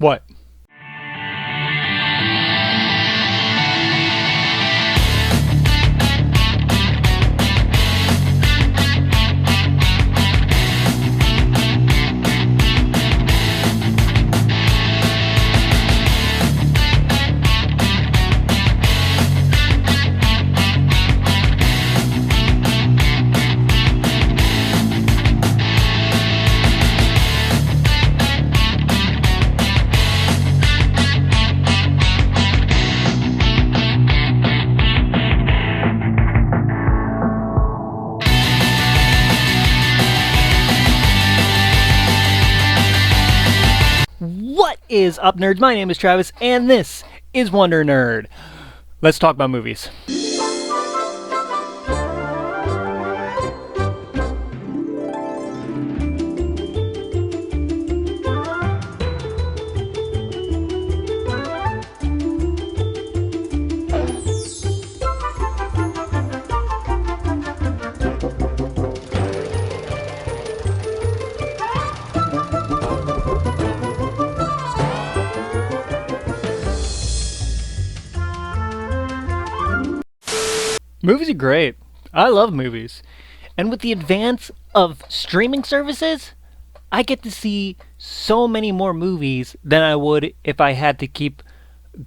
What? What is up, nerds? My name is Travis, and this is Wonder Nerd. Let's talk about movies. Movies are great. I love movies. And with the advance of streaming services, I get to see so many more movies than I would if I had to keep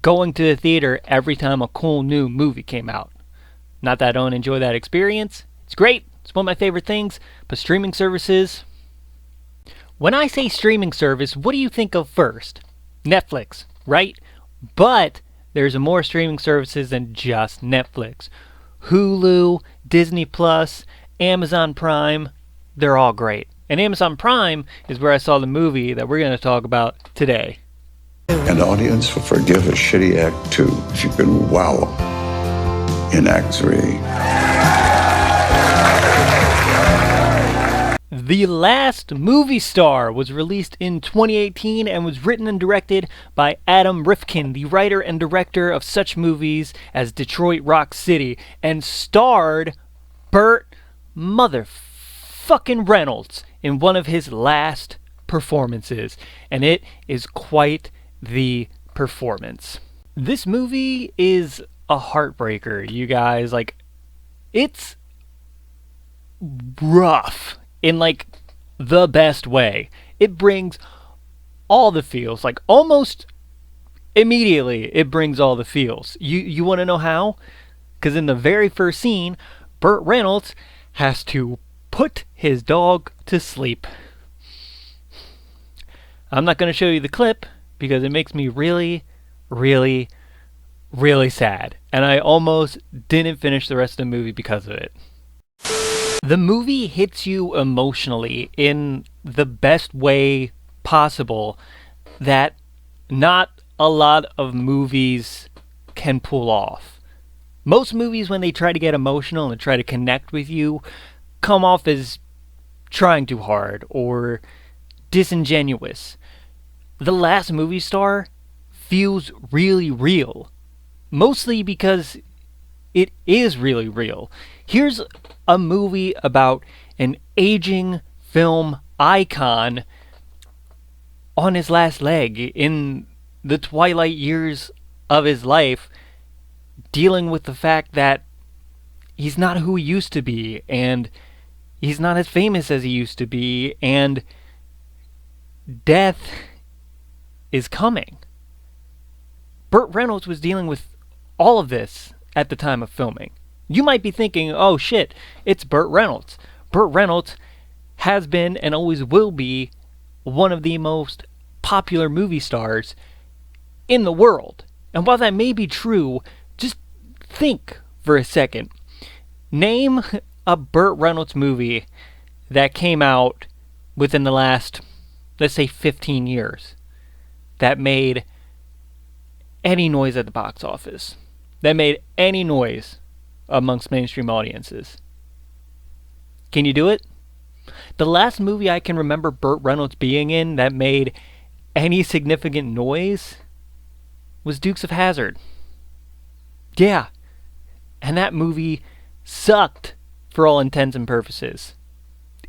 going to the theater every time a cool new movie came out. Not that I don't enjoy that experience. It's great. It's one of my favorite things. But streaming services... When I say streaming service, what do you think of first? Netflix, right? But there's more streaming services than just Netflix. Hulu, Disney Plus, Amazon Prime, they're all great. And Amazon Prime is where I saw the movie that we're going to talk about today. An audience will forgive a shitty Act 2 if you can wow in Act 3. The Last Movie Star was released in 2018 and was written and directed by Adam Rifkin, the writer and director of such movies as Detroit Rock City, and starred Burt motherfucking Reynolds in one of his last performances, and it is quite the performance. This movie is a heartbreaker, you guys. It's rough in the best way. It brings all the feels, almost immediately it brings all the feels. You want to know how? Because in the very first scene, Burt Reynolds has to put his dog to sleep. I'm not going to show you the clip because it makes me really, really, really sad. And I almost didn't finish the rest of the movie because of it. The movie hits you emotionally in the best way possible that not a lot of movies can pull off. Most movies, when they try to get emotional and try to connect with you, come off as trying too hard or disingenuous. The Last Movie Star feels really real, mostly because it is really real. Here's a movie about an aging film icon on his last leg in the twilight years of his life, dealing with the fact that he's not who he used to be, and he's not as famous as he used to be, and death is coming. Burt Reynolds was dealing with all of this at the time of filming. You might be thinking, oh shit, it's Burt Reynolds. Burt Reynolds has been and always will be one of the most popular movie stars in the world. And while that may be true, just think for a second. Name a Burt Reynolds movie that came out within the last, let's say, 15 years that made any noise at the box office, that made any noise amongst mainstream audiences. Can you do it? The last movie I can remember Burt Reynolds being in that made any significant noise was Dukes of Hazzard. Yeah. And that movie sucked for all intents and purposes.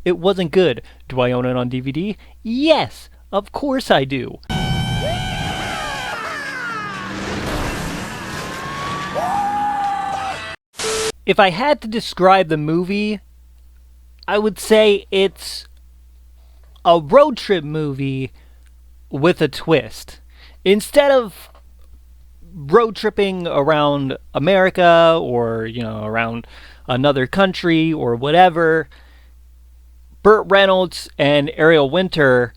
It wasn't good. Do I own it on DVD? Yes, of course I do. if I had to describe the movie, I would say it's a road trip movie with a twist. Instead of road tripping around America or, around another country or whatever, Burt Reynolds and Ariel Winter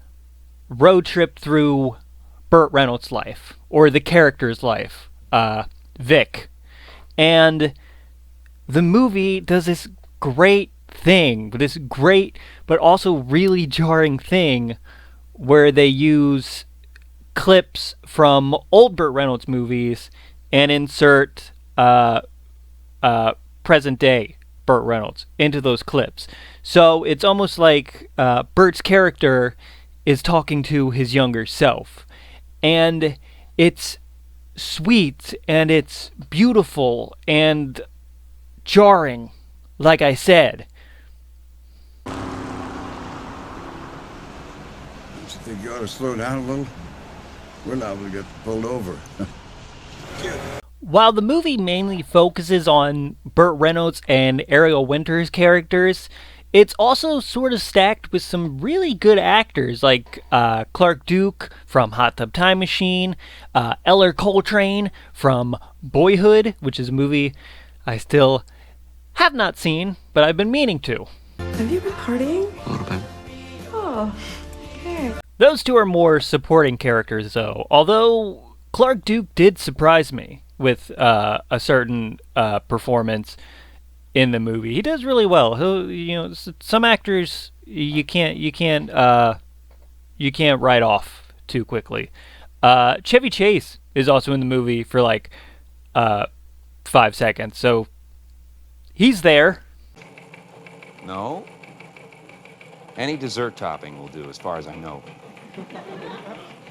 road trip through Burt Reynolds' life, or the character's life, Vic. And the movie does this great thing, this great but also really jarring thing where they use clips from old Burt Reynolds movies and insert present day Burt Reynolds into those clips. So it's almost like Burt's character is talking to his younger self. And it's sweet and it's beautiful and jarring, like I said. Don't you think you ought to slow down a little? We're liable to get pulled over. While the movie mainly focuses on Burt Reynolds and Ariel Winter's characters, it's also sort of stacked with some really good actors like Clark Duke from Hot Tub Time Machine, Eller Coltrane from Boyhood, which is a movie I still have not seen, but I've been meaning to. Have you been partying? A little bit. Oh, okay. Those two are more supporting characters, though, although Clark Duke did surprise me with a certain performance in the movie. He does really well. Some actors you can't write off too quickly. Chevy Chase is also in the movie for like 5 seconds, so he's there. No. Any dessert topping will do, as far as I know.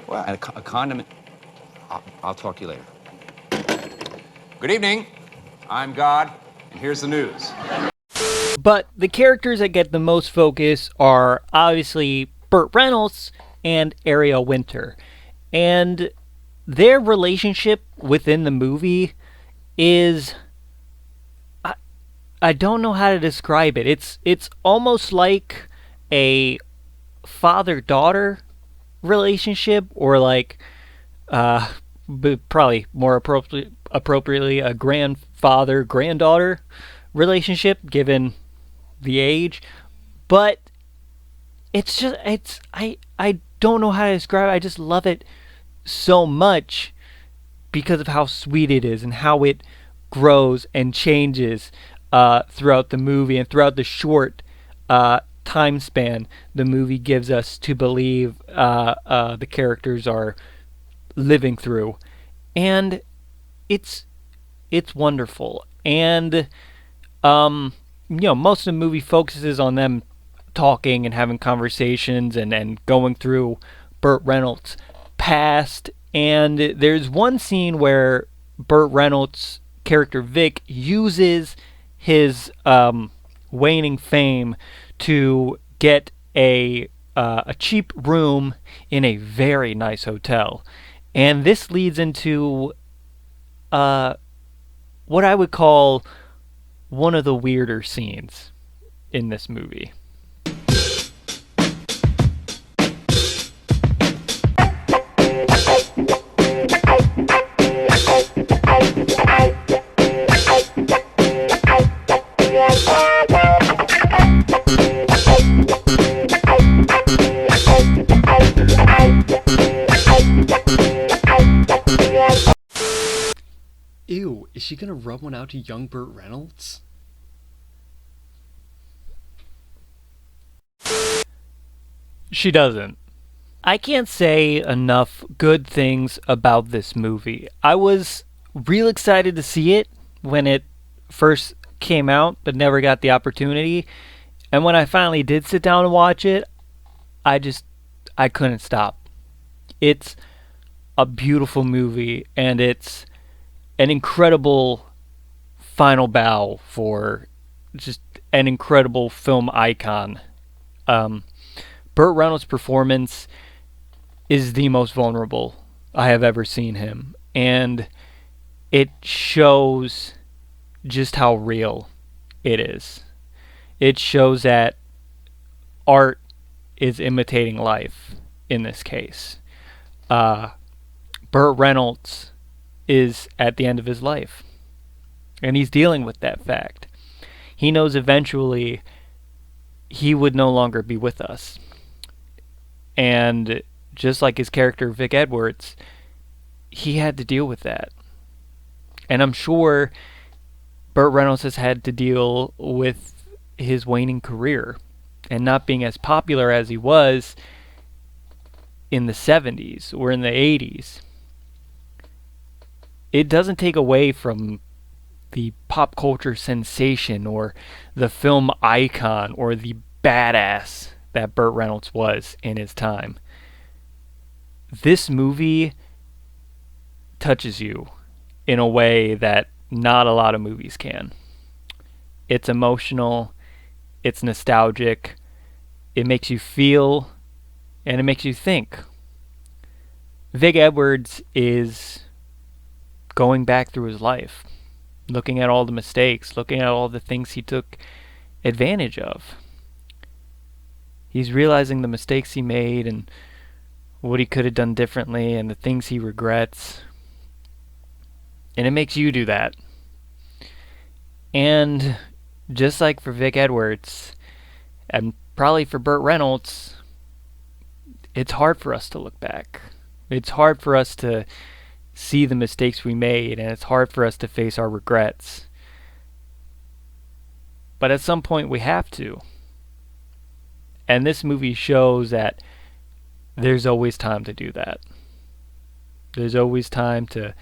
Well, and a condiment. I'll talk to you later. Good evening. I'm God, and here's the news. But the characters that get the most focus are obviously Burt Reynolds and Ariel Winter. And their relationship within the movie is... I don't know how to describe it. It's almost like a father-daughter relationship, or like but probably more appropriately a grandfather-granddaughter relationship given the age. But I don't know how to describe it. I just love it so much because of how sweet it is and how it grows and changes throughout the movie and throughout the short time span the movie gives us to believe the characters are living through. And it's wonderful. And most of the movie focuses on them talking and having conversations and going through Burt Reynolds' past. And there's one scene where Burt Reynolds' character Vic uses his waning fame to get a cheap room in a very nice hotel. And this leads into what I would call one of the weirder scenes in this movie. Ew, is she gonna rub one out to young Burt Reynolds? She doesn't. I can't say enough good things about this movie. I was real excited to see it when it first came out, but never got the opportunity. And when I finally did sit down and watch it, I couldn't stop. It's a beautiful movie, and it's an incredible final bow for just an incredible film icon. Burt Reynolds' performance is the most vulnerable I have ever seen him, and it shows just how real it is. It shows that art is imitating life in this case. Burt Reynolds is at the end of his life, and he's dealing with that fact. He knows eventually he would no longer be with us. And just like his character Vic Edwards, he had to deal with that. And I'm sure Burt Reynolds has had to deal with his waning career and not being as popular as he was in the 70s or in the 80s. It doesn't take away from the pop culture sensation or the film icon or the badass that Burt Reynolds was in his time. This movie touches you in a way that not a lot of movies can. It's emotional, it's nostalgic, it makes you feel, and it makes you think. Vic Edwards is going back through his life, looking at all the mistakes, looking at all the things he took advantage of. He's realizing the mistakes he made and what he could have done differently and the things he regrets. And it makes you do that. And just like for Vic Edwards, and probably for Burt Reynolds, it's hard for us to look back. It's hard for us to see the mistakes we made, and it's hard for us to face our regrets. But at some point we have to. And this movie shows that there's always time to do that. There's always time to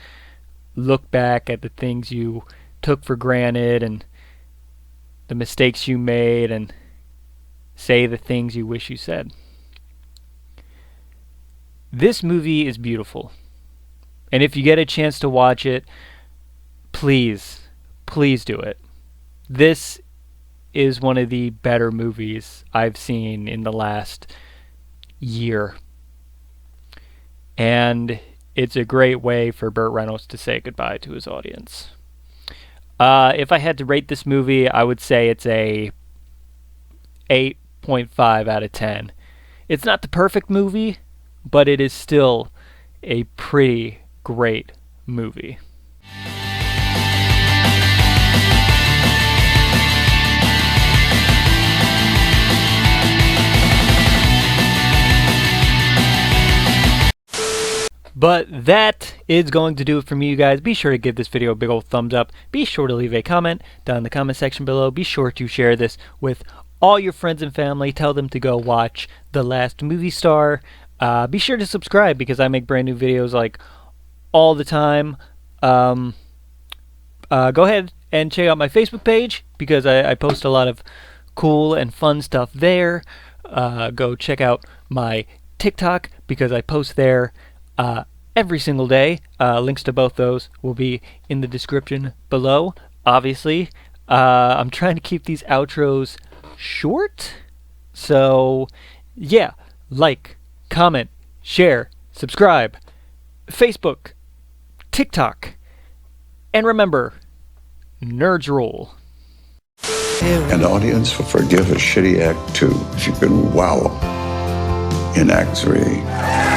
look back at the things you took for granted and the mistakes you made and say the things you wish you said. This movie is beautiful. And if you get a chance to watch it, please do it. This is one of the better movies I've seen in the last year. And it's a great way for Burt Reynolds to say goodbye to his audience. If I had to rate this movie, I would say it's a 8.5 out of 10. It's not the perfect movie, but it is still a pretty great movie. But that is going to do it for me, you guys. Be sure to give this video a big old thumbs up. Be sure to leave a comment down in the comment section below. Be sure to share this with all your friends and family. Tell them to go watch The Last Movie Star. Be sure to subscribe because I make brand new videos like all the time. Go ahead and check out my Facebook page because I post a lot of cool and fun stuff there. Go check out my TikTok because I post there every single day. Links to both those will be in the description below. Obviously, I'm trying to keep these outros short. So, yeah, like, comment, share, subscribe, Facebook, TikTok, and remember, nerds rule. An audience will forgive a shitty act too if you can wow in Act 3.